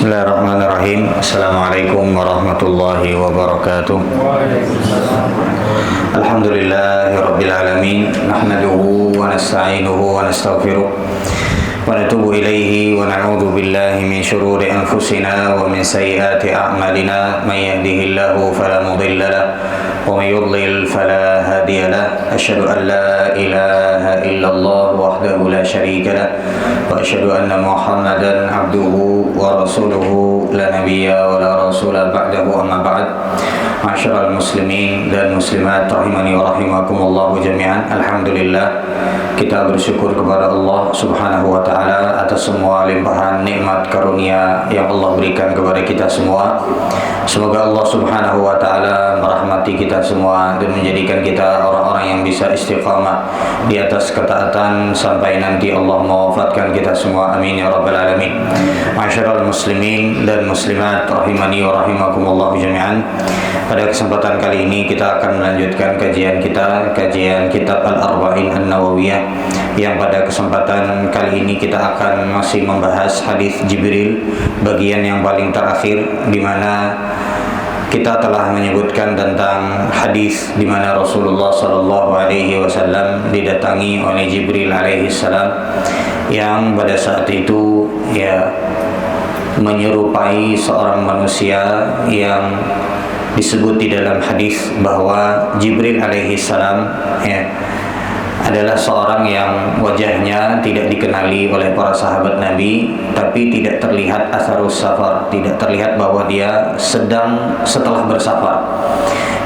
Bismillahirrahmanirrahim. Assalamualaikum warahmatullahi wabarakatuh. Alhamdulillahi rabbil alamin. Nahmaduhu wa nasta'inuhu wa nastaghfiruh wa natubu ilaihi wa na'udzu billahi min syururi anfusina wa min sayyiati a'malina. May yahdihillahu fala mudilla lahu wa may yudlil fala hadiya lahu. Asyhadu an la ilaha illallah wahdahu la syarika lahu wa asyhadu anna Muhammadan abduhu wa rasuluhu la nabiyya wa la rasula ba'dahu, amma ba'd. Ma'asyiral muslimin dan muslimat rahimani wa rahimakumullah jami'an. Alhamdulillah, kita bersyukur kepada Allah Subhanahu wa taala atas semua limpahan nikmat karunia yang Allah berikan kepada kita semua. Semoga Allah Subhanahu wa taala merahmati kita semua dan menjadikan kita orang-orang yang bisa istiqamah di atas ketaatan sampai nanti Allah mewafatkan kita semua. Amin ya rabbal alamin. Ma'asyiral muslimin dan muslimat rahimani wa rahimakumullah jami'an. Pada kesempatan kali ini kita akan melanjutkan kajian kitab Al-Arba'in An-Nawawiyah, yang pada kesempatan kali ini kita akan masih membahas hadis Jibril bagian yang paling terakhir, di mana kita telah menyebutkan tentang hadis di mana Rasulullah sallallahu alaihi wasallam didatangi oleh Jibril alaihi salam, yang pada saat itu menyerupai seorang manusia yang disebut di dalam hadis bahwa Jibril alaihi salam adalah seorang yang wajahnya tidak dikenali oleh para sahabat Nabi, tapi tidak terlihat asarus safar, tidak terlihat bahwa dia setelah bersafar.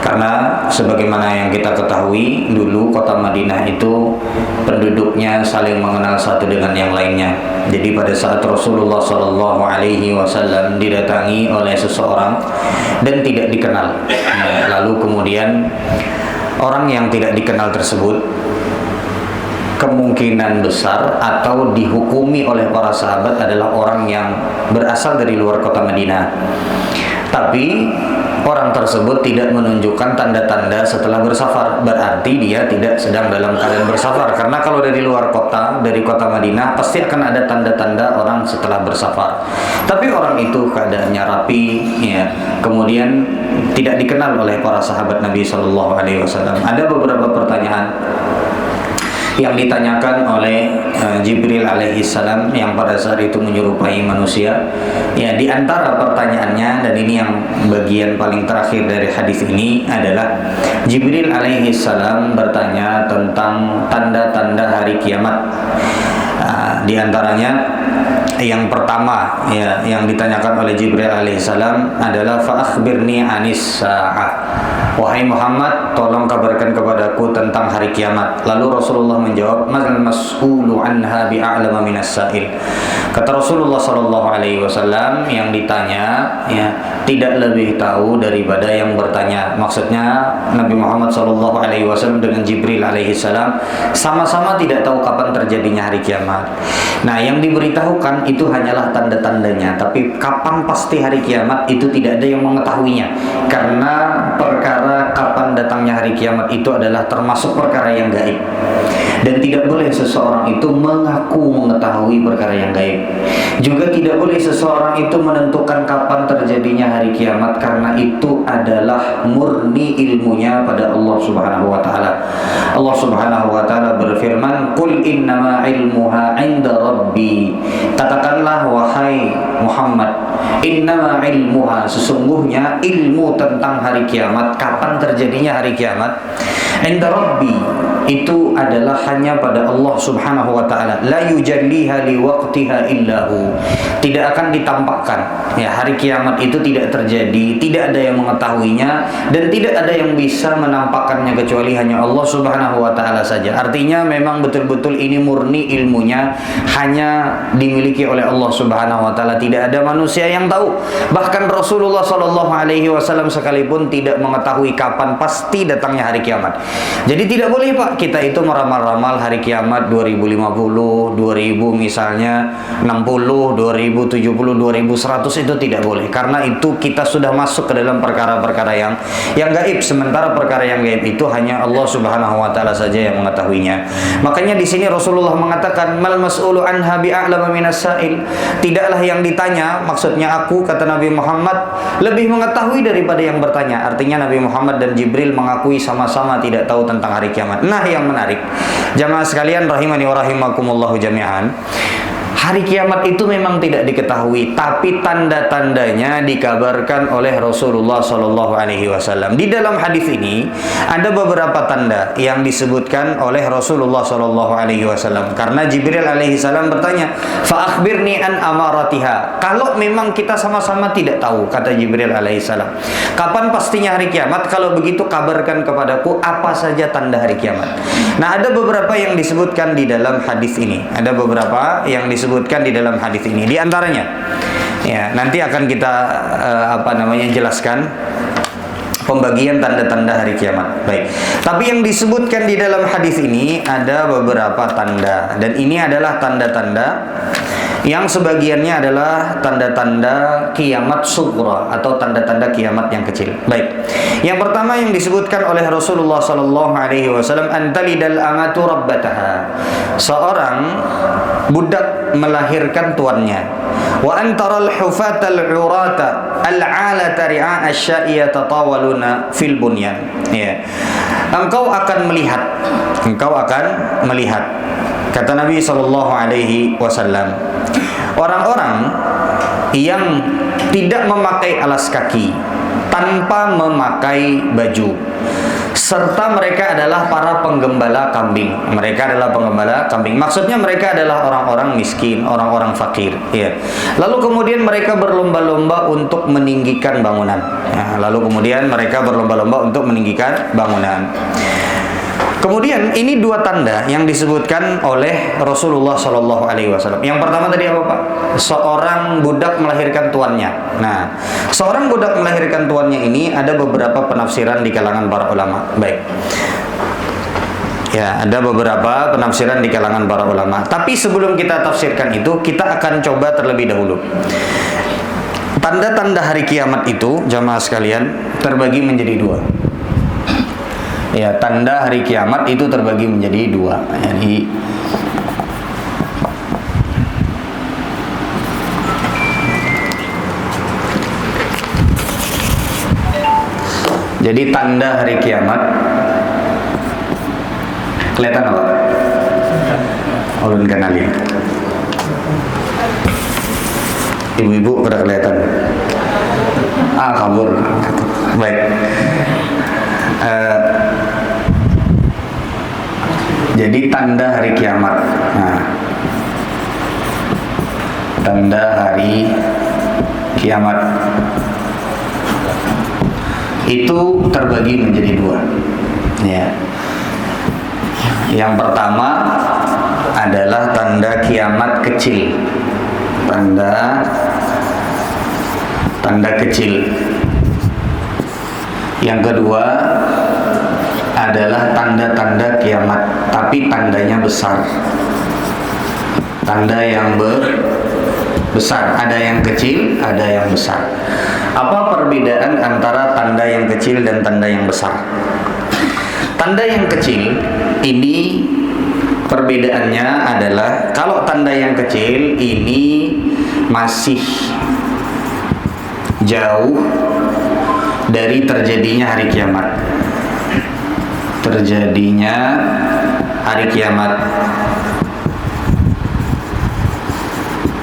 Karena sebagaimana yang kita ketahui, dulu kota Madinah itu penduduknya saling mengenal satu dengan yang lainnya. Jadi pada saat Rasulullah sallallahu alaihi wasallam didatangi oleh seseorang dan tidak dikenal, lalu kemudian orang yang tidak dikenal tersebut kemungkinan besar atau dihukumi oleh para sahabat adalah orang yang berasal dari luar kota Madinah. Tapi orang tersebut tidak menunjukkan tanda-tanda setelah bersafar, berarti dia tidak sedang dalam keadaan bersafar. Karena kalau dari luar kota, dari kota Madinah, pasti akan ada tanda-tanda orang setelah bersafar. Tapi orang itu keadaannya rapi, kemudian tidak dikenal oleh para sahabat Nabi Shallallahu Alaihi Wasallam. Ada beberapa pertanyaan yang ditanyakan oleh Jibril alaihi salam yang pada saat itu menyerupai manusia. Di antara pertanyaannya, dan ini yang bagian paling terakhir dari hadis ini, adalah Jibril alaihi salam bertanya tentang tanda-tanda hari kiamat. Di antaranya yang pertama yang ditanyakan oleh Jibril alaihissalam adalah fa akhbirni anis sa'ah. Wahai Muhammad, tolong kabarkan kepadaku tentang hari kiamat. Lalu Rasulullah menjawab, mal mas'ulu anha bi'a'lama minas sa'il. Kata Rasulullah sallallahu alaihi wasallam, yang ditanya tidak lebih tahu daripada yang bertanya. Maksudnya Nabi Muhammad sallallahu alaihi wasallam dengan Jibril alaihissalam sama-sama tidak tahu kapan terjadinya hari kiamat. Nah, yang diberitahukan itu hanyalah tanda-tandanya, tapi kapan pasti hari kiamat itu tidak ada yang mengetahuinya. Karena perkara kapan datangnya hari kiamat itu adalah termasuk perkara yang gaib, dan tidak boleh seseorang itu mengaku mengetahui perkara yang gaib. Juga tidak boleh seseorang itu menentukan kapan terjadinya hari kiamat, karena itu adalah murni ilmunya pada Allah Subhanahu wa taala. Allah Subhanahu wa taala berfirman, "Qul innama ilmuha 'inda rabbi." Katakanlah wahai Muhammad, innama ilmuha, sesungguhnya ilmu tentang hari kiamat, kapan terjadinya hari kiamat, 'inda rabbi, itu adalah hanya pada Allah Subhanahu wa taala. La yujalliha liwaqtiha illahu. Tidak akan ditampakkan. Hari kiamat itu tidak terjadi, tidak ada yang mengetahuinya, dan tidak ada yang bisa menampakkannya kecuali hanya Allah Subhanahu wa taala saja. Artinya memang betul-betul ini murni ilmunya hanya dimiliki oleh Allah Subhanahu wa taala. Tidak ada manusia yang tahu. Bahkan Rasulullah sallallahu alaihi wasallam sekalipun tidak mengetahui kapan pasti datangnya hari kiamat. Jadi tidak boleh Pak kita itu meramal-ramal hari kiamat 2050, 2000 misalnya, 60, 2070, 2100, itu tidak boleh. Karena itu kita sudah masuk ke dalam perkara-perkara yang gaib. Sementara perkara yang gaib itu hanya Allah Subhanahu wa taala saja yang mengetahuinya. Makanya di sini Rasulullah mengatakan mal mas'ulu anha bi'a'lama minas sa'il. Tidaklah yang ditanya, maksudnya sesungguhnya aku, kata Nabi Muhammad, lebih mengetahui daripada yang bertanya. Artinya Nabi Muhammad dan Jibril mengakui sama-sama tidak tahu tentang hari kiamat. Nah, yang menarik, jamaah sekalian rahimani wa rahimakumullahu jami'an, hari kiamat itu memang tidak diketahui, tapi tanda-tandanya dikabarkan oleh Rasulullah Shallallahu Alaihi Wasallam. Di dalam hadis ini ada beberapa tanda yang disebutkan oleh Rasulullah Shallallahu Alaihi Wasallam. Karena Jibril Alaihi Salam bertanya, fa akhbirni an amaratiha. Kalau memang kita sama-sama tidak tahu, kata Jibril Alaihi Salam, kapan pastinya hari kiamat? Kalau begitu kabarkan kepadaku apa saja tanda hari kiamat. Nah, ada beberapa yang disebutkan di dalam hadis ini. Ada beberapa yang disebutkan di dalam hadis ini. Di antaranya, ya, nanti akan kita jelaskan pembagian tanda-tanda hari kiamat. Baik. Tapi yang disebutkan di dalam hadis ini ada beberapa tanda, dan ini adalah tanda-tanda yang sebagiannya adalah tanda-tanda kiamat sughra atau tanda-tanda kiamat yang kecil. Baik. Yang pertama yang disebutkan oleh Rasulullah sallallahu alaihi wasallam, antalidal amatu rabbataha. Seorang budak melahirkan tuannya. Wa antaral hufatal urata al-alata ri'a asya'i yatatawaluna fil bunyan. Ya. Engkau akan melihat. Kata Nabi sallallahu alaihi wasallam, orang-orang yang tidak memakai alas kaki, tanpa memakai baju, serta mereka adalah para penggembala kambing. Maksudnya mereka adalah orang-orang miskin, orang-orang fakir. Ya. Lalu kemudian mereka berlomba-lomba untuk meninggikan bangunan. Kemudian ini dua tanda yang disebutkan oleh Rasulullah Shallallahu Alaihi Wasallam. Yang pertama tadi apa, Pak? Seorang budak melahirkan tuannya. Nah, seorang budak melahirkan tuannya ini ada beberapa penafsiran di kalangan para ulama. Baik. Ya, ada beberapa penafsiran di kalangan para ulama. Tapi sebelum kita tafsirkan itu, kita akan coba terlebih dahulu. Tanda-tanda hari kiamat itu, jamaah sekalian, terbagi menjadi dua. Ya, tanda hari kiamat itu terbagi menjadi dua. Jadi tanda hari kiamat kelihatan apa? Ulun kenalin. Ibu-ibu pada kelihatan. Kabur. Baik. Jadi tanda hari kiamat. Nah, tanda hari kiamat itu terbagi menjadi dua. Ya. Yang pertama adalah tanda kiamat kecil. Tanda kecil. Yang kedua adalah tanda-tanda kiamat, tapi tandanya besar. Tanda yang besar, ada yang kecil, ada yang besar. Apa perbedaan antara tanda yang kecil dan tanda yang besar? Tanda yang kecil ini perbedaannya adalah kalau tanda yang kecil ini masih jauh dari terjadinya hari kiamat.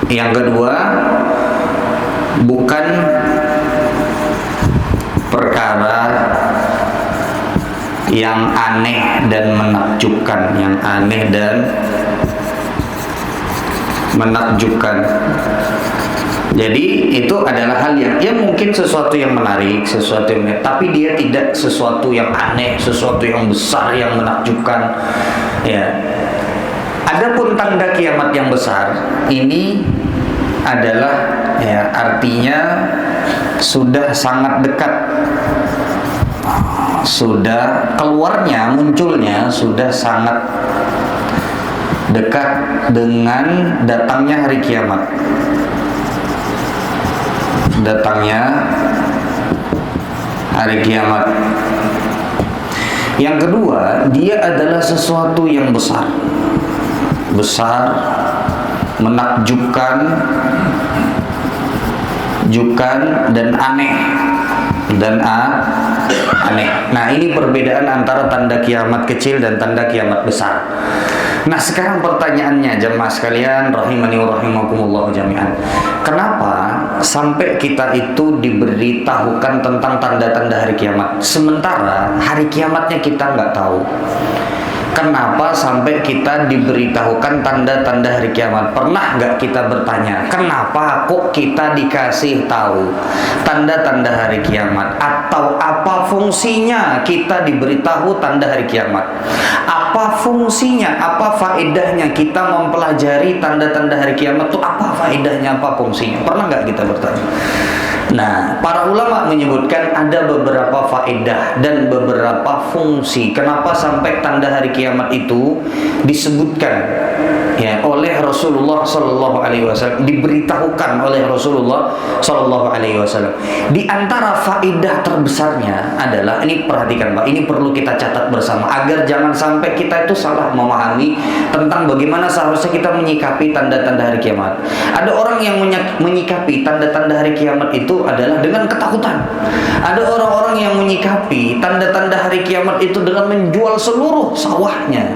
Yang kedua, bukan perkara yang aneh dan menakjubkan. Jadi itu adalah hal yang mungkin sesuatu yang menarik, tapi dia tidak sesuatu yang aneh, sesuatu yang besar, yang menakjubkan. Ya. Adapun tanda kiamat yang besar ini adalah, ya, artinya sudah sangat dekat, sudah munculnya sudah sangat dekat dengan datangnya hari kiamat. Yang kedua, dia adalah sesuatu yang besar, menakjubkan, menakjubkan dan aneh aneh. Nah, ini perbedaan antara tanda kiamat kecil dan tanda kiamat besar. Nah, sekarang pertanyaannya jemaah sekalian rahimani wa rahimakumullah jami'an. Kenapa sampai kita itu diberitahukan tentang tanda-tanda hari kiamat, sementara hari kiamatnya kita nggak tahu? Kenapa sampai kita diberitahukan tanda-tanda hari kiamat? Pernah nggak kita bertanya, kenapa kok kita dikasih tahu tanda-tanda hari kiamat? Atau apa fungsinya kita diberitahu tanda hari kiamat? Apa fungsinya, apa faedahnya kita mempelajari tanda-tanda hari kiamat itu? Apa faedahnya, apa fungsinya? Pernah nggak kita bertanya? Nah, para ulama menyebutkan ada beberapa faedah dan beberapa fungsi kenapa sampai tanda hari kiamat itu disebutkan ya oleh Rasulullah Shallallahu Alaihi Wasallam, diberitahukan oleh Rasulullah Shallallahu Alaihi Wasallam. Di antara faedah terbesarnya adalah, ini perhatikan Pak, ini perlu kita catat bersama agar jangan sampai kita itu salah memahami tentang bagaimana seharusnya kita menyikapi tanda-tanda hari kiamat. Ada orang yang menyikapi tanda-tanda hari kiamat itu adalah dengan ketakutan. Ada orang-orang yang menyikapi tanda-tanda hari kiamat itu dengan menjual seluruh sawahnya.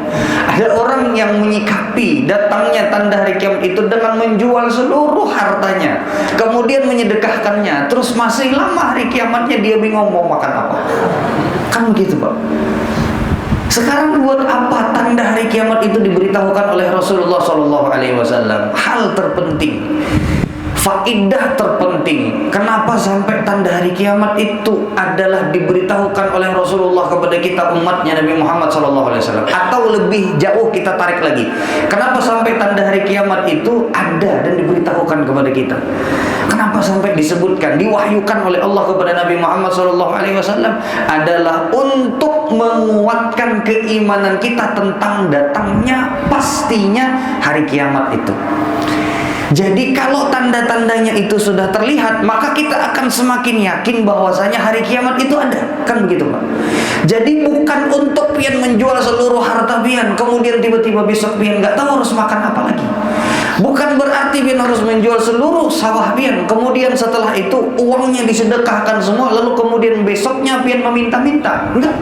Ada orang yang menyikapi datangnya tanda hari kiamat itu dengan menjual seluruh hartanya, kemudian menyedekahkannya. Terus masih lama hari kiamatnya dia bingung mau makan apa. Kan begitu Pak. Sekarang buat apa tanda hari kiamat itu diberitahukan oleh Rasulullah Shallallahu Alaihi Wasallam? Hal terpenting, faedah terpenting. Kenapa sampai tanda hari kiamat itu adalah diberitahukan oleh Rasulullah kepada kita umatnya Nabi Muhammad SAW? Atau lebih jauh kita tarik lagi, kenapa sampai tanda hari kiamat itu ada dan diberitahukan kepada kita? Kenapa sampai disebutkan, diwahyukan oleh Allah kepada Nabi Muhammad SAW? Adalah untuk menguatkan keimanan kita tentang datangnya pastinya hari kiamat itu. Jadi kalau tanda-tandanya itu sudah terlihat, maka kita akan semakin yakin bahwasanya hari kiamat itu ada. Kan begitu Pak. Jadi bukan untuk pian menjual seluruh harta pian, kemudian tiba-tiba besok pian nggak tahu harus makan apa lagi. Bukan berarti pian harus menjual seluruh sawah pian, kemudian setelah itu uangnya disedekahkan semua, lalu kemudian besoknya pian meminta-minta. Enggak.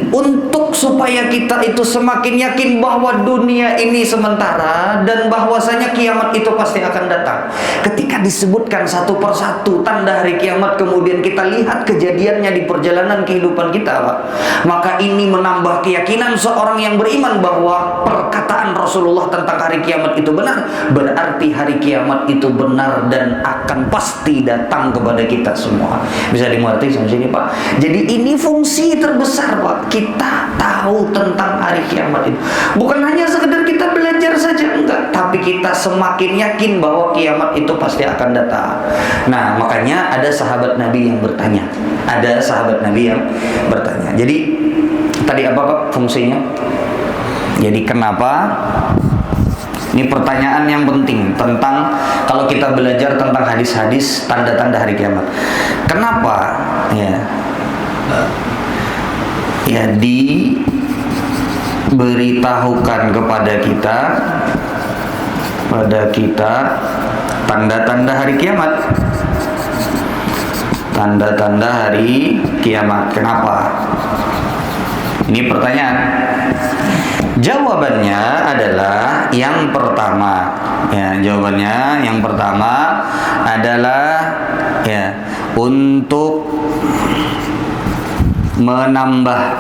Untuk supaya kita itu semakin yakin bahwa dunia ini sementara dan bahwasanya kiamat itu pasti akan datang. Ketika disebutkan satu persatu tanda hari kiamat, kemudian kita lihat kejadiannya di perjalanan kehidupan kita, Pak, maka ini menambah keyakinan seorang yang beriman bahwa perkataan Rasulullah tentang hari kiamat itu benar. Berarti hari kiamat itu benar dan akan pasti datang kepada kita semua. Bisa dimengerti sampai sini Pak? Jadi ini fungsi terbesar Pak, kita tahu tentang hari kiamat itu. Bukan hanya sekedar kita belajar saja, enggak, tapi kita semakin yakin bahwa kiamat itu pasti akan datang. Nah, makanya ada sahabat Nabi yang bertanya. Ada sahabat Nabi yang bertanya. Jadi tadi apa Pak fungsinya? Jadi kenapa? Ini pertanyaan yang penting tentang kalau kita belajar tentang hadis-hadis tanda-tanda hari kiamat. Kenapa? Ya diberitahukan kepada kita tanda-tanda hari kiamat. Tanda-tanda hari kiamat. Kenapa? Ini pertanyaan. Jawabannya adalah yang pertama. Ya, jawabannya yang pertama adalah ya untuk menambah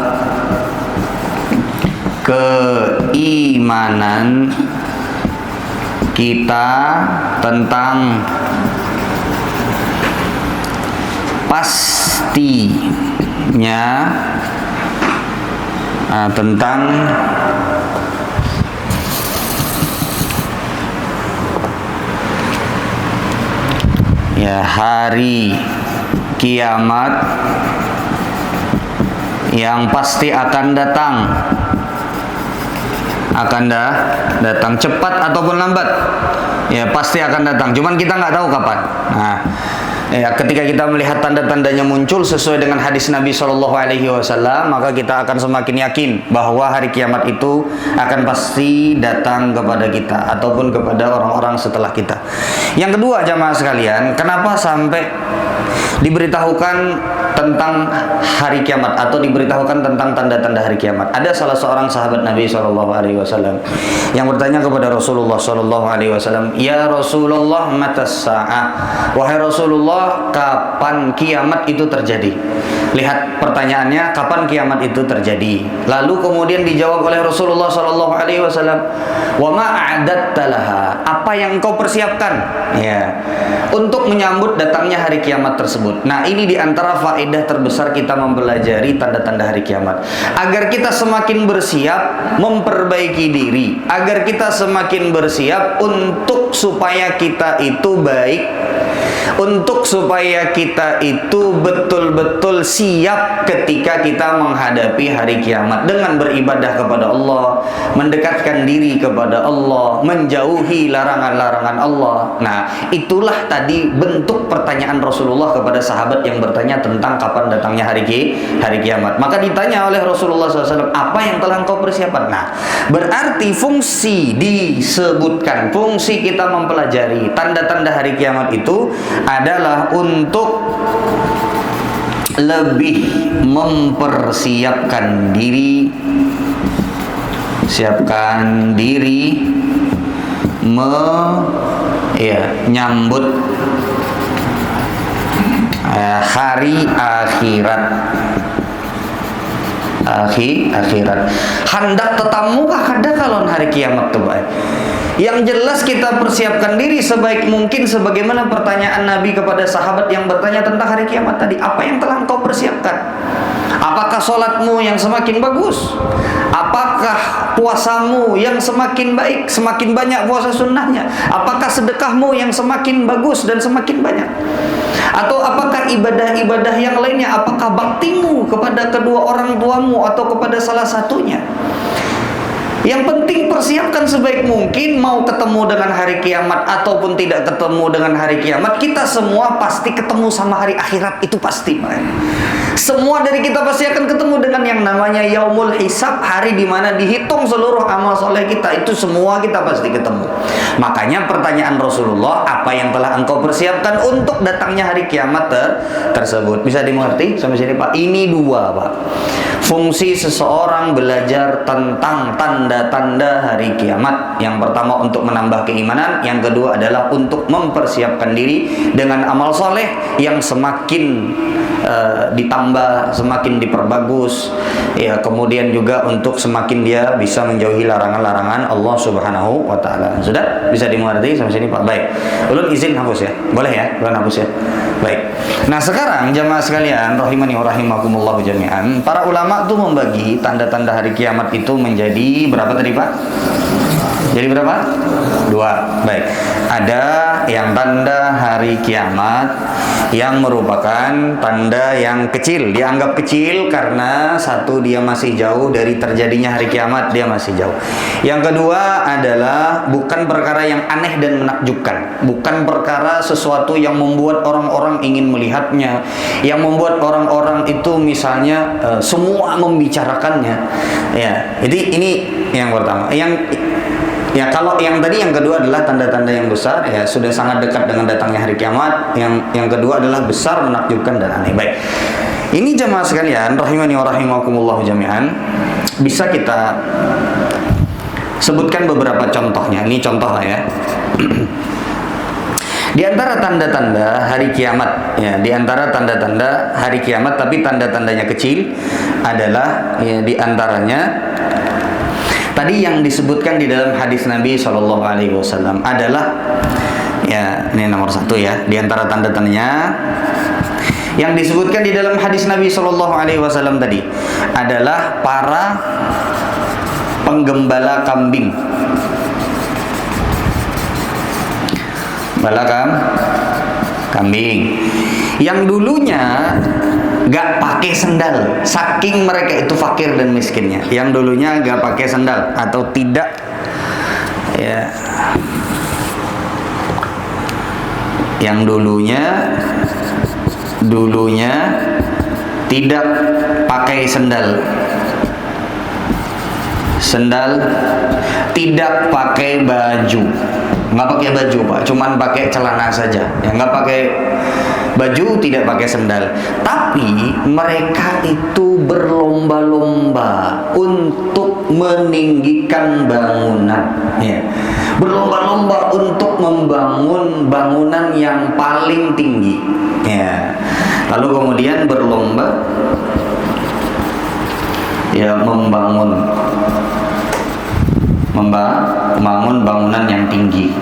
keimanan kita tentang pastinya tentang ya hari kiamat yang pasti akan datang, datang cepat ataupun lambat, ya pasti akan datang. Cuman kita nggak tahu kapan. Nah, Ya, ketika kita melihat tanda-tandanya muncul sesuai dengan hadis Nabi Shallallahu Alaihi Wasallam, maka kita akan semakin yakin bahwa hari kiamat itu akan pasti datang kepada kita ataupun kepada orang-orang setelah kita. Yang kedua, jamaah sekalian, kenapa sampai diberitahukan tentang hari kiamat atau diberitahukan tentang tanda-tanda hari kiamat? Ada salah seorang sahabat Nabi Shallallahu Alaihi Wasallam yang bertanya kepada Rasulullah Shallallahu Alaihi Wasallam, ya Rasulullah, matas sa'ah, wahai Rasulullah, kapan kiamat itu terjadi? Lihat pertanyaannya, kapan kiamat itu terjadi? Lalu kemudian dijawab oleh Rasulullah Shallallahu Alaihi Wasallam, wa ma a'adatta laha, apa yang engkau persiapkan ya untuk menyambut datangnya hari kiamat tersebut. Nah, ini diantara faedah terbesar kita mempelajari tanda-tanda hari kiamat, agar kita semakin bersiap memperbaiki diri, agar kita semakin bersiap untuk supaya kita itu baik, untuk supaya kita itu betul-betul siap ketika kita menghadapi hari kiamat dengan beribadah kepada Allah, mendekatkan diri kepada Allah, menjauhi larangan-larangan Allah. Nah, itulah tadi bentuk pertanyaan Rasulullah kepada sahabat yang bertanya tentang kapan datangnya hari kiamat. Maka ditanya oleh Rasulullah SAW, apa yang telah engkau persiapkan? Nah, berarti fungsi disebutkan, fungsi kita mempelajari tanda-tanda hari kiamat itu adalah untuk lebih mempersiapkan diri, menyambut hari akhirat. Hendak tetamu ada kalau hari kiamat tuh baik. Yang jelas kita persiapkan diri sebaik mungkin, sebagaimana pertanyaan Nabi kepada sahabat yang bertanya tentang hari kiamat tadi. Apa yang telah engkau persiapkan? Apakah sholatmu yang semakin bagus? Apakah puasamu yang semakin baik, semakin banyak puasa sunnahnya? Apakah sedekahmu yang semakin bagus dan semakin banyak? Atau apakah ibadah-ibadah yang lainnya? Apakah baktimu kepada kedua orang tuamu atau kepada salah satunya? Yang penting persiapkan sebaik mungkin, mau ketemu dengan hari kiamat ataupun tidak ketemu dengan hari kiamat, kita semua pasti ketemu sama hari akhirat, itu pasti. Semua dari kita pasti akan ketemu dengan yang namanya yaumul hisab, hari dimana dihitung seluruh amal soleh kita, itu semua kita pasti ketemu. Makanya pertanyaan Rasulullah, apa yang telah engkau persiapkan untuk datangnya hari kiamat tersebut? Bisa dimengerti sampai sini Pak? Ini dua Pak, fungsi seseorang belajar tentang tanda-tanda hari kiamat. Yang pertama untuk menambah keimanan, yang kedua adalah untuk mempersiapkan diri dengan amal soleh yang semakin ditambah, semakin diperbagus ya, kemudian juga untuk semakin dia bisa menjauhi larangan-larangan Allah Subhanahu wa taala. Sudah bisa dimengerti sampai sini Pak? Baik. Ulun izin hapus ya. Boleh ya? Ulun hapus ya. Baik. Nah, sekarang jamaah sekalian rahimani wa rahimakumullah jami'an, para ulama tuh membagi tanda-tanda hari kiamat itu menjadi berapa tadi Pak? Jadi berapa? Dua. Baik. Ada yang tanda hari kiamat yang merupakan tanda yang kecil, dianggap kecil karena satu, dia masih jauh dari terjadinya hari kiamat, dia masih jauh. Yang kedua adalah bukan perkara yang aneh dan menakjubkan, bukan perkara sesuatu yang membuat orang-orang ingin melihatnya, yang membuat orang-orang itu misalnya semua membicarakannya. Ya, jadi ini yang pertama. Ya, kalau yang tadi yang kedua adalah tanda-tanda yang besar ya, sudah sangat dekat dengan datangnya hari kiamat. Yang kedua adalah besar, menakjubkan dan aneh. Baik. Ini jamaah sekalian rahimani wa rahimakumullah jami'an, bisa kita sebutkan beberapa contohnya. Ini contoh lah ya. Di antara tanda-tanda hari kiamat ya, di antara tanda-tanda hari kiamat tapi tanda-tandanya kecil adalah ya, di antaranya tadi yang disebutkan di dalam hadis Nabi Shallallahu Alaihi Wasallam adalah ya, ini nomor satu ya, di antara tanda-tandanya yang disebutkan di dalam hadis Nabi Shallallahu Alaihi Wasallam tadi adalah para penggembala kambing, kambing yang dulunya gak pakai sendal, saking mereka itu fakir dan miskinnya. Yang dulunya gak pakai sendal atau tidak ya, yang dulunya tidak pakai sendal, tidak pakai baju, nggak pakai baju Pak, cuman pakai celana saja, ya nggak pakai baju, tidak pakai sendal. Tapi mereka itu berlomba-lomba untuk meninggikan bangunan, ya. Berlomba-lomba untuk membangun bangunan yang paling tinggi, ya. Lalu kemudian berlomba, ya, membangun bangunan yang tinggi.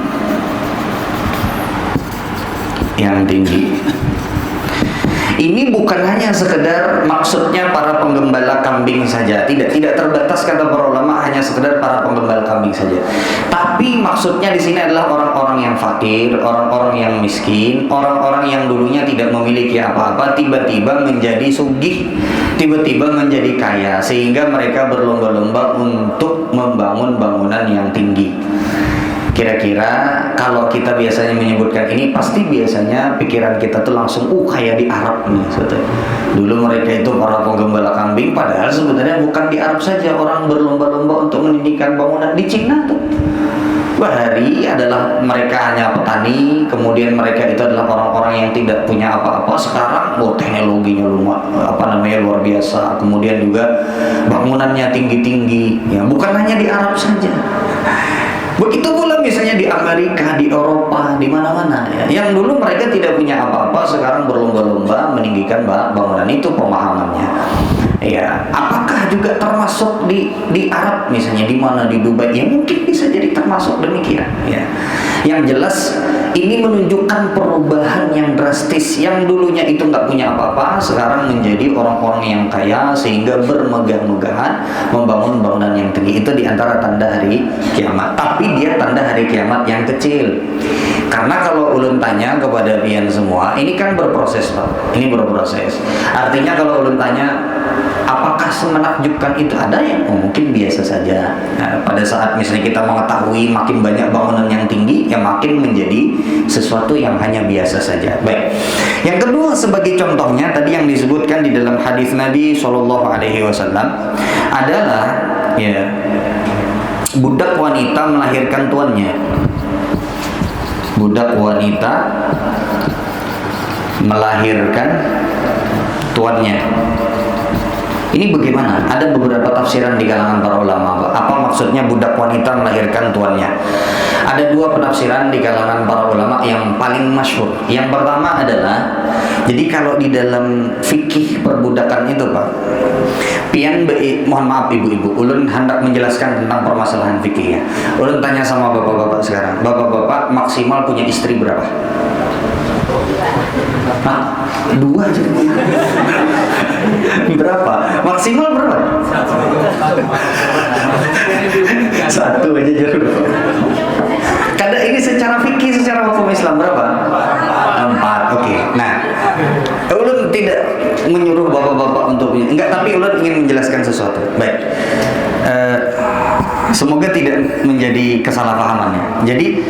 Ini bukan hanya sekedar maksudnya para penggembala kambing saja, tidak terbatas, kata para ulama, hanya sekedar para penggembala kambing saja. Tapi maksudnya di sini adalah orang-orang yang fakir, orang-orang yang miskin, orang-orang yang dulunya tidak memiliki apa-apa, tiba-tiba menjadi sugih, tiba-tiba menjadi kaya, sehingga mereka berlomba-lomba untuk membangun bangunan yang tinggi. Kira-kira kalau kita biasanya menyebutkan ini, pasti biasanya pikiran kita tuh langsung kayak di Arab nih, sebetulnya. Dulu mereka itu para penggembala kambing, padahal sebenarnya bukan di Arab saja orang berlomba-lomba untuk meninggikan bangunan. Di Cina tuh bahari adalah mereka hanya petani, kemudian mereka itu adalah orang-orang yang tidak punya apa-apa. Sekarang teknologinya luar biasa, kemudian juga bangunannya tinggi-tinggi, ya, bukan hanya di Arab saja. Begitu pula misalnya di Amerika, di Eropa, di mana-mana, ya. Yang dulu mereka tidak punya apa-apa, sekarang berlomba-lomba meninggikan bangunan. Itu pemahamannya. Ya, apakah juga termasuk di Arab misalnya, di mana, di Dubai? Ya mungkin bisa jadi termasuk demikian, ya. Yang jelas ini menunjukkan perubahan yang drastis. Yang dulunya itu nggak punya apa-apa, sekarang menjadi orang-orang yang kaya, sehingga bermegah-megahan membangun bangunan yang tinggi. Itu diantara tanda hari kiamat. Tapi dia tanda hari kiamat yang kecil. Karena kalau ulun tanya kepada pian semua, ini kan berproses Pak, ini berproses. Artinya kalau ulun tanya, apakah semenakjubkan itu? Ada yang mungkin biasa saja. Nah, pada saat misalnya kita mengetahui makin banyak bangunan yang tinggi, ya makin menjadi sesuatu yang hanya biasa saja. Baik. Yang kedua sebagai contohnya tadi yang disebutkan di dalam hadis Nabi SAW adalah, ya, budak wanita melahirkan tuannya. Budak wanita melahirkan tuannya. Ini bagaimana? Ada beberapa tafsiran di kalangan para ulama. Apa maksudnya budak wanita melahirkan tuannya? Ada dua penafsiran di kalangan para ulama yang paling masyhur. Yang pertama adalah, jadi kalau di dalam fikih perbudakan itu Pak, mohon maaf ibu-ibu, ulun hendak menjelaskan tentang permasalahan fikihnya. Ulun tanya sama bapak-bapak sekarang, bapak-bapak maksimal punya istri berapa? Dua aja. Berapa? Maksimal berapa? Satu aja jauh. Kadang ini secara fikih, secara hukum Islam berapa? 4. Oke. Nah, ulun tidak menyuruh bapak-bapak untuk enggak, tapi ulun ingin menjelaskan sesuatu. Baik. Semoga tidak menjadi kesalahpahamannya. Jadi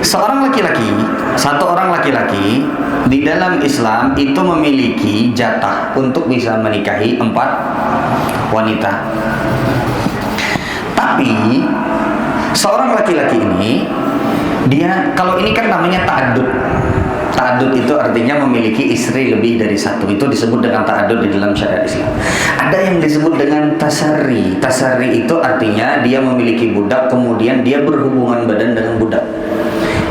satu orang laki-laki di dalam Islam itu memiliki jatah untuk bisa menikahi 4 wanita. Tapi seorang laki-laki ini, dia, kalau ini kan namanya ta'addud. Ta'addud itu artinya memiliki istri lebih dari satu. Itu disebut dengan ta'addud di dalam syariat Islam. Ada yang disebut dengan tasarri. Tasarri itu artinya dia memiliki budak, kemudian dia berhubungan badan dengan budak.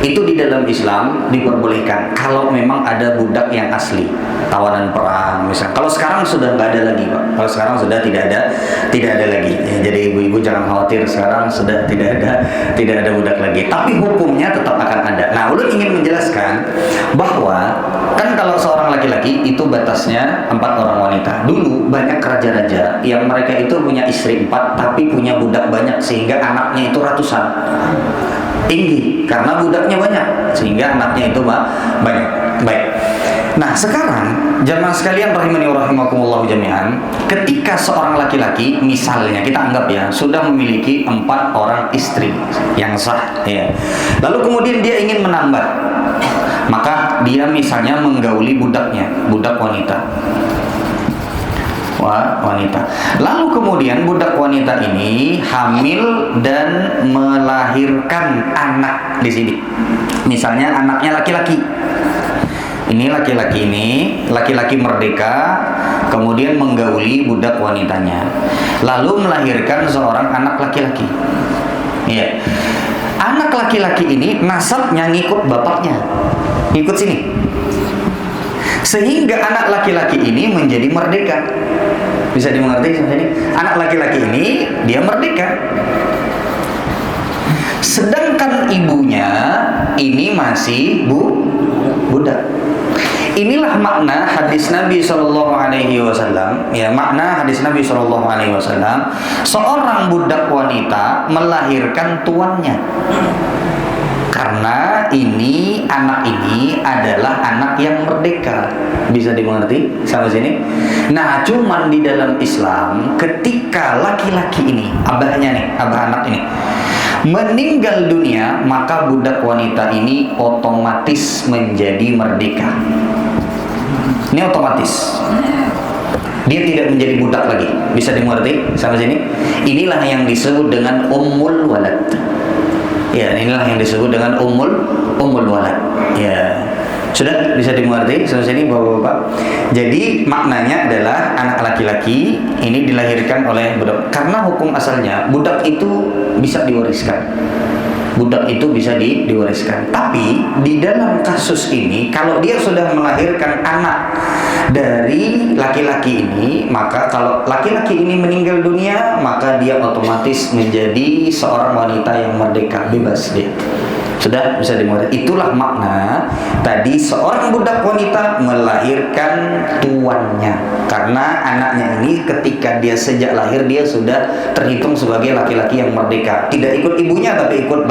Itu di dalam Islam diperbolehkan kalau memang ada budak yang asli, tawanan perang misalnya. Kalau sekarang sudah nggak ada lagi Pak. Kalau sekarang sudah tidak ada lagi. Ya, jadi ibu-ibu jangan khawatir, sekarang sudah tidak ada budak lagi. Tapi hukumnya tetap akan ada. Nah, ulun ingin menjelaskan bahwa kan kalau seorang laki-laki itu batasnya 4 orang wanita. Dulu banyak raja-raja yang mereka itu punya istri 4 tapi punya budak banyak, sehingga anaknya itu ratusan. Tinggi karena budaknya banyak, sehingga anaknya itu banyak. Baik. Nah, sekarang jamaah sekalian rahimani wa rahimakumullah jami'an, ketika seorang laki-laki misalnya kita anggap ya sudah memiliki 4 orang istri yang sah, ya. Lalu kemudian dia ingin menambah, maka dia misalnya menggauli budaknya, budak wanita. Wanita. Lalu kemudian budak wanita ini hamil dan melahirkan anak di sini. Misalnya anaknya laki-laki. Ini laki-laki merdeka, kemudian menggauli budak wanitanya. Lalu melahirkan seorang anak laki-laki. Ya. Anak laki-laki ini nasabnya ngikut bapaknya. Ikut sini. Sehingga anak laki-laki ini menjadi merdeka. Bisa dimengerti sampai sini? Anak laki-laki ini dia merdeka. Sedangkan ibunya ini masih budak. Inilah makna hadis Nabi Shallallahu Alaihi Wasallam. Ya, makna hadis Nabi Shallallahu Alaihi Wasallam. Seorang budak wanita melahirkan tuannya. Karena anak ini adalah anak yang merdeka. Bisa dimengerti sampai sini? Nah, cuman di dalam Islam ketika laki-laki ini, abah anak ini meninggal dunia, maka budak wanita ini otomatis menjadi merdeka. Ini otomatis. Dia tidak menjadi budak lagi. Bisa dimengerti sampai sini? Inilah yang disebut dengan ummul walad. Ya, inilah yang disebut dengan ummul walad. Ya. Sudah bisa dimengerti sampai sini Bapak-bapak. Jadi maknanya adalah anak laki-laki ini dilahirkan oleh budak. Karena hukum asalnya budak itu bisa diwariskan. Budak itu bisa diwariskan. Tapi di dalam kasus ini kalau dia sudah melahirkan anak dari laki-laki ini, maka kalau laki-laki ini meninggal dunia, maka dia otomatis menjadi seorang wanita yang merdeka, bebas dia. Sudah bisa dimengerti. Itulah makna tadi seorang budak wanita melahirkan tuannya. Karena anaknya ini ketika dia sejak lahir dia sudah terhitung sebagai laki-laki yang merdeka. Tidak ikut ibunya tapi ikut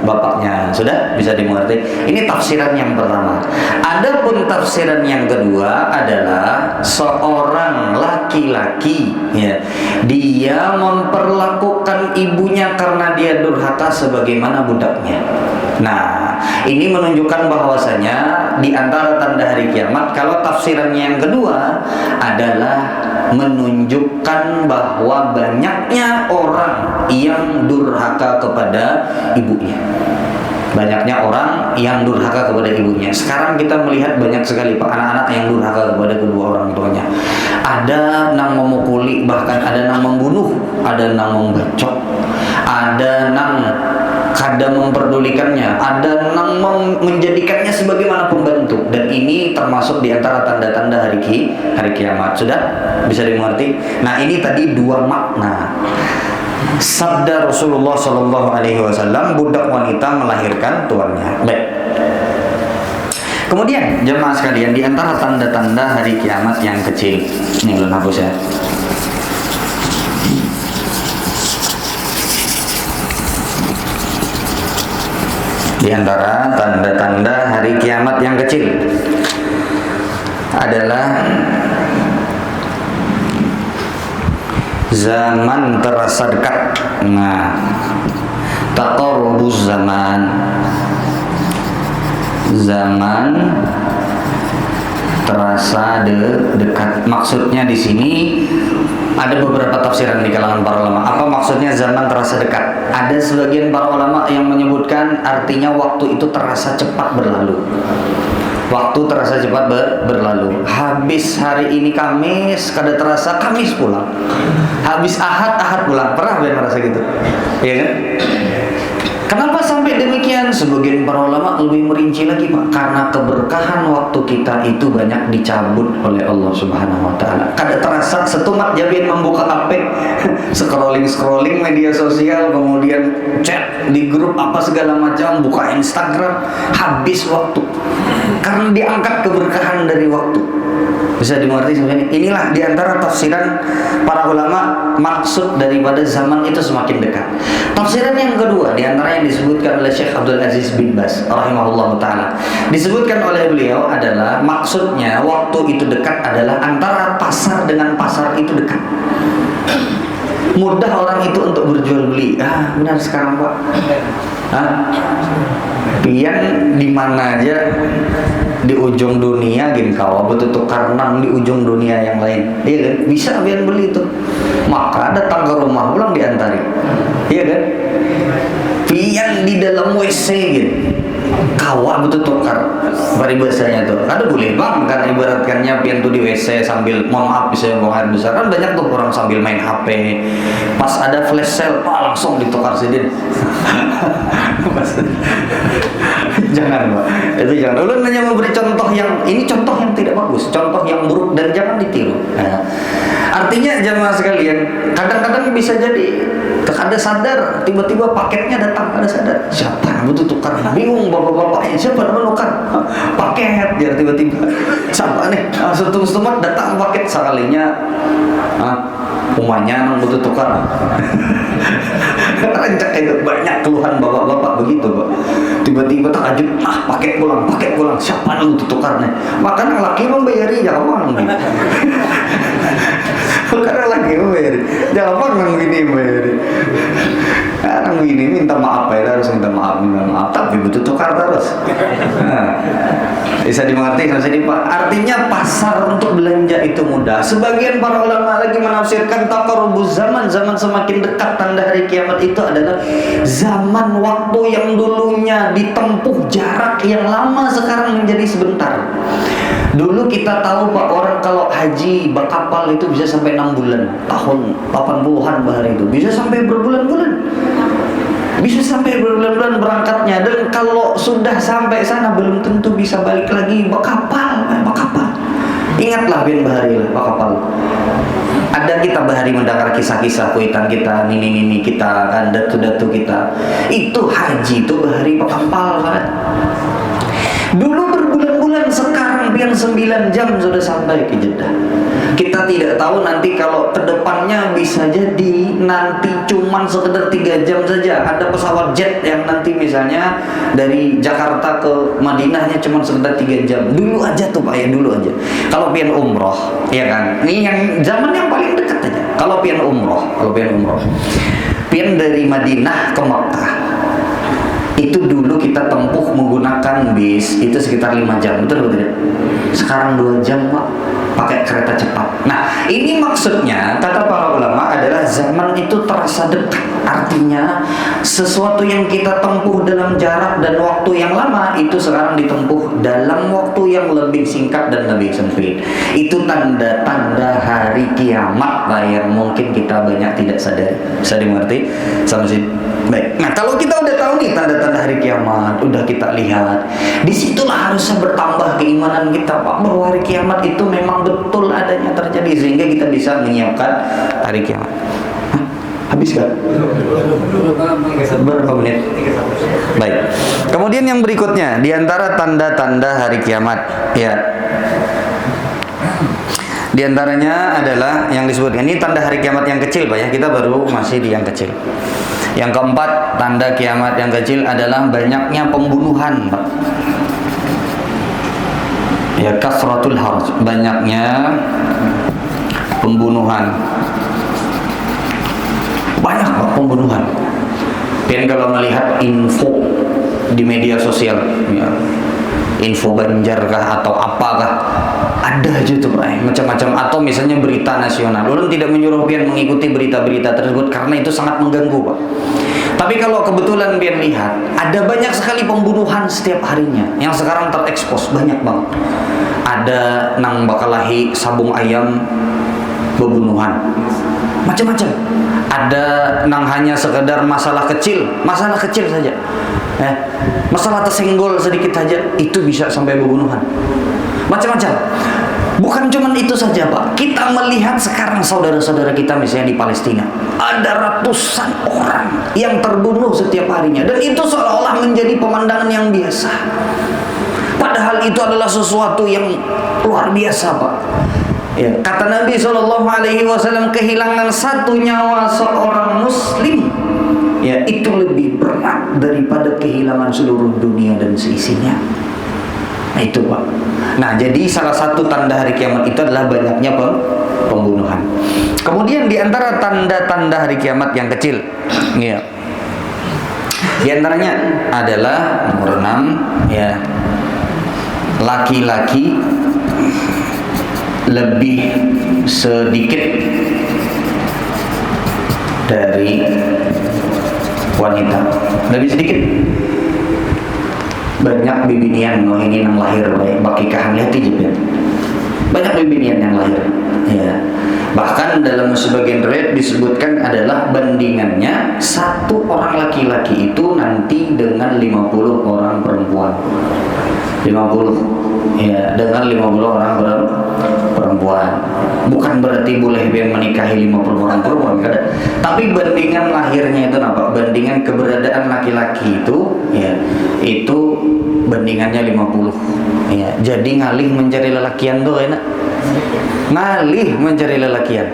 bapaknya. Sudah bisa dimengerti. Ini tafsiran yang pertama. Adapun tafsiran yang kedua adalah seorang laki-laki, ya, dia memperlakukan ibunya karena dia durhaka sebagaimana budaknya. Nah, ini menunjukkan bahwasanya di antara tanda hari kiamat, kalau tafsirannya yang kedua adalah menunjukkan bahwa banyaknya orang yang durhaka kepada ibunya. Banyaknya orang yang durhaka kepada ibunya. Sekarang kita melihat banyak sekali Pak anak-anak yang durhaka kepada kedua orang tuanya. Ada yang memukuli, bahkan ada yang membunuh, ada yang membacok, ada yang kadang memperdulikannya, ada yang menjadikannya sebagaimana pembantu, dan ini termasuk di antara tanda-tanda hari kiamat. Sudah bisa dimengerti? Nah, ini tadi dua makna sabda Rasulullah Shallallahu Alaihi Wasallam, budak wanita melahirkan tuannya. Baik. Kemudian jemaah sekalian, di antara tanda-tanda hari kiamat yang kecil, ini belum hapus ya. Di antara tanda-tanda hari kiamat yang kecil adalah zaman terasa dekat. Nah, taqarrubuz zaman terasa dekat. Maksudnya di sini ada beberapa tafsiran di kalangan para ulama. Apa maksudnya zaman terasa dekat? Ada sebagian para ulama yang menyebutkan artinya waktu itu terasa cepat berlalu. Waktu terasa cepat berlalu. Habis hari ini Kamis, kada terasa Kamis pulang. Habis Ahad pulang. Pernah merasa gitu? Iya kan? Kenapa sampai demikian? Sebagian para ulama lebih merinci lagi Pak. Karena keberkahan waktu kita itu banyak dicabut oleh Allah Subhanahu Wa Taala. Kada terasa setumat jabin membuka HP, scrolling media sosial, kemudian chat di grup apa segala macam, buka Instagram, habis waktu. Karena diangkat keberkahan dari waktu. Bisa dimengerti sebenarnya. Inilah diantara tafsiran para ulama maksud daripada zaman itu semakin dekat. Tafsiran yang kedua diantara yang disebutkan oleh Syekh Abdul Aziz bin Baz rahimahullah ta'ala, disebutkan oleh beliau adalah maksudnya waktu itu dekat adalah antara pasar dengan pasar itu dekat. Mudah orang itu untuk berjual beli. Benar sekarang Pak. Pian di mana aja di ujung dunia gini kawa betul tukar nang di ujung dunia yang lain, iya kan? Bisa pian beli itu, maka datang ke rumah pulang diantari, iya kan? Pian di dalam WC gitu, kawa betul tukar paribasanya tuh. Ada boleh bang kan ibaratkannya pian tuh di WC sambil mohon maaf bisa buang air besar, kan banyak tuh orang sambil main HP, pas ada flash sale langsung ditukar sidin. Jangan Pak, itu jangan. Ulun hanya memberi contoh yang ini, contoh yang tidak bagus, contoh yang buruk dan jangan ditiru. Nah, artinya jamaah sekalian, kadang-kadang bisa jadi ada sadar, tiba-tiba paketnya datang, ada sadar siapa yang butuh tukar, bingung bapak-bapaknya siapa yang menukar paket, ya tiba-tiba siapa nih, setemat datang paket sekalinya, umanya nang butuh tukar. Rancak itu banyak keluhan bapak-bapak begitu Pak. Tiba-tiba takjub, paket pulang, siapa yang butuh tukar nih? Makanya laki membayari jangan gitu. Karena laki membayari, jangan gini membayari. Karena gini minta maaf ya, harus minta maaf, tapi butuh tukar terus. Nah, bisa dimengerti ini Pak. Artinya pasar untuk belanja itu mudah. Sebagian para ulama lagi menafsirkan taqarrubuz zaman semakin dekat tanda hari kiamat itu adalah zaman waktu yang dulunya ditempuh jarak yang lama sekarang menjadi sebentar. Dulu kita tahu Pak, orang kalau haji bakapal itu bisa sampai 6 bulan, tahun 80-an bahari itu bisa sampai berbulan-bulan, bisa sampai berbulan-bulan berangkatnya, dan kalau sudah sampai sana belum tentu bisa balik lagi bakapal. Ingatlah bin bahari lah bakapal. Ada kita bahari mendengar kisah-kisah kuitan kita, nini kita, kan datu-datu kita. Itu haji itu bahari bakapal kan. Dulu berbulan-bulan, sekarang biar 9 jam sudah sampai ke Jeddah. Kita tidak tahu nanti kalau kedepannya bisa jadi nanti cuman sekedar 3 jam saja. Ada pesawat jet yang nanti misalnya dari Jakarta ke Madinahnya cuman sekedar 3 jam. Dulu aja tuh Pak ya, dulu aja. Kalau pian umroh, ya kan? Ini yang zaman yang paling dekat aja. Kalau pian umroh, pian dari Madinah ke Makkah. Itu dulu kita tempuh menggunakan bis itu sekitar 5 jam, betul tidak? Sekarang 2 jam Pak, pakai kereta cepat. Nah, ini maksudnya kata para ulama adalah zaman itu terasa dekat. Artinya sesuatu yang kita tempuh dalam jarak dan waktu yang lama itu sekarang ditempuh dalam waktu yang lebih singkat dan lebih sempit. Itu tanda-tanda hari kiamat lah yang mungkin kita banyak tidak sadari. Bisa dimengerti? Sama sih. Baik. Nah, kalau kita udah tahu nih tanda-tanda hari kiamat, udah kita lihat, disitulah harusnya bertambah keimanan kita Pak, bahwa hari kiamat itu memang betul adanya terjadi, sehingga kita bisa menyiapkan hari kiamat. Habis kan? Berapa menit? Baik. Kemudian yang berikutnya, di antara tanda-tanda hari kiamat, ya. Di antaranya adalah yang disebutkan ini tanda hari kiamat yang kecil Pak ya. Kita baru masih di yang kecil. Yang keempat, tanda kiamat yang kecil adalah banyaknya pembunuhan Pak. Ya, kasratul harj, banyaknya pembunuhan. Banyak Pak pembunuhan. Dan kalau melihat info di media sosial, ya, info Banjar kah atau apakah, ada aja tuh Pak, macam-macam. Atau misalnya berita nasional. Ulun tidak menyuruh pian mengikuti berita-berita tersebut karena itu sangat mengganggu Pak. Tapi kalau kebetulan pian lihat, ada banyak sekali pembunuhan setiap harinya yang sekarang terekspos, banyak banget. Ada nang bakalahi sabung ayam pembunuhan, macam-macam. Ada nang hanya sekedar masalah kecil saja, masalah tersenggol sedikit saja itu bisa sampai pembunuhan, macam-macam. Bukan cuma itu saja Pak, kita melihat sekarang saudara-saudara kita misalnya di Palestina, ada ratusan orang yang terbunuh setiap harinya, dan itu seolah-olah menjadi pemandangan yang biasa, padahal itu adalah sesuatu yang luar biasa Pak. Ya, kata Nabi SAW, kehilangan satu nyawa seorang muslim, ya, itu lebih berat daripada kehilangan seluruh dunia dan seisinya. Nah itu Pak. Nah, jadi salah satu tanda hari kiamat itu adalah banyaknya pembunuhan. Kemudian di antara tanda-tanda hari kiamat yang kecil, ya, di antaranya adalah nomor 6, ya, laki-laki lebih sedikit dari wanita, lebih sedikit. Banyak bibinian no ini yang lahir baik bakikahan lihat aja, banyak bibinian yang lahir ya. Bahkan dalam sebagian riwayat disebutkan adalah bandingannya satu orang laki-laki itu nanti dengan 50 orang perempuan. 50 ya, dengan 50 orang perempuan. Bukan berarti boleh menikahi 50 orang perempuan, kada. Tapi bandingan lahirnya itu nampak, bandingan keberadaan laki-laki itu ya, itu bandingannya 50 ya. Jadi ngalih mencari lelakian tuh enak. Ngalih mencari lelakian.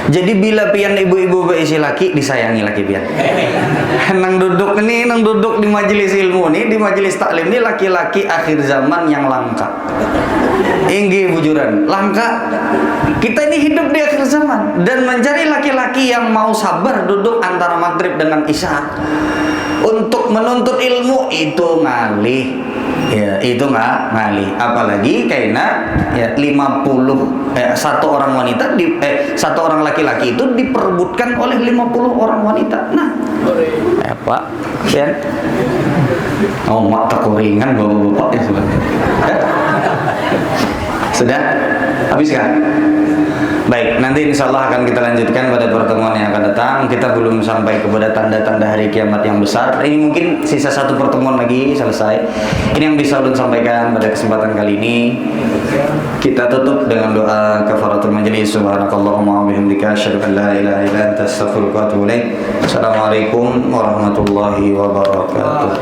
Jadi bila pian ibu-ibu berisi laki, disayangi laki pian. Nang duduk di majelis ilmu nih, di majelis taklim nih, laki-laki akhir zaman yang langka. Inggih bujuran, langka. Kita ini hidup di akhir zaman dan mencari laki-laki yang mau sabar duduk antara maghrib dengan isya untuk menuntut ilmu itu ngalih. Ya, itu ngalih. Apalagi karena ya 50 satu orang wanita satu orang laki-laki itu diperebutkan oleh 50 orang wanita. Nah, Pak, ya. Oh, mak tak ringan bapak-bapak ya sebenarnya. Sudah? Habis kan? Baik, nanti insya Allah akan kita lanjutkan pada pertemuan yang akan datang. Kita belum sampai kepada tanda-tanda hari kiamat yang besar. Ini mungkin sisa satu pertemuan lagi selesai. Ini yang bisa ulun sampaikan pada kesempatan kali ini. Kita tutup dengan doa kafaratul majlis. Subhanakallahumma wa bihamdika asyhadu an la ilaha illa anta astaghfiruka wa atubu ilaik. Assalamualaikum warahmatullahi wabarakatuh.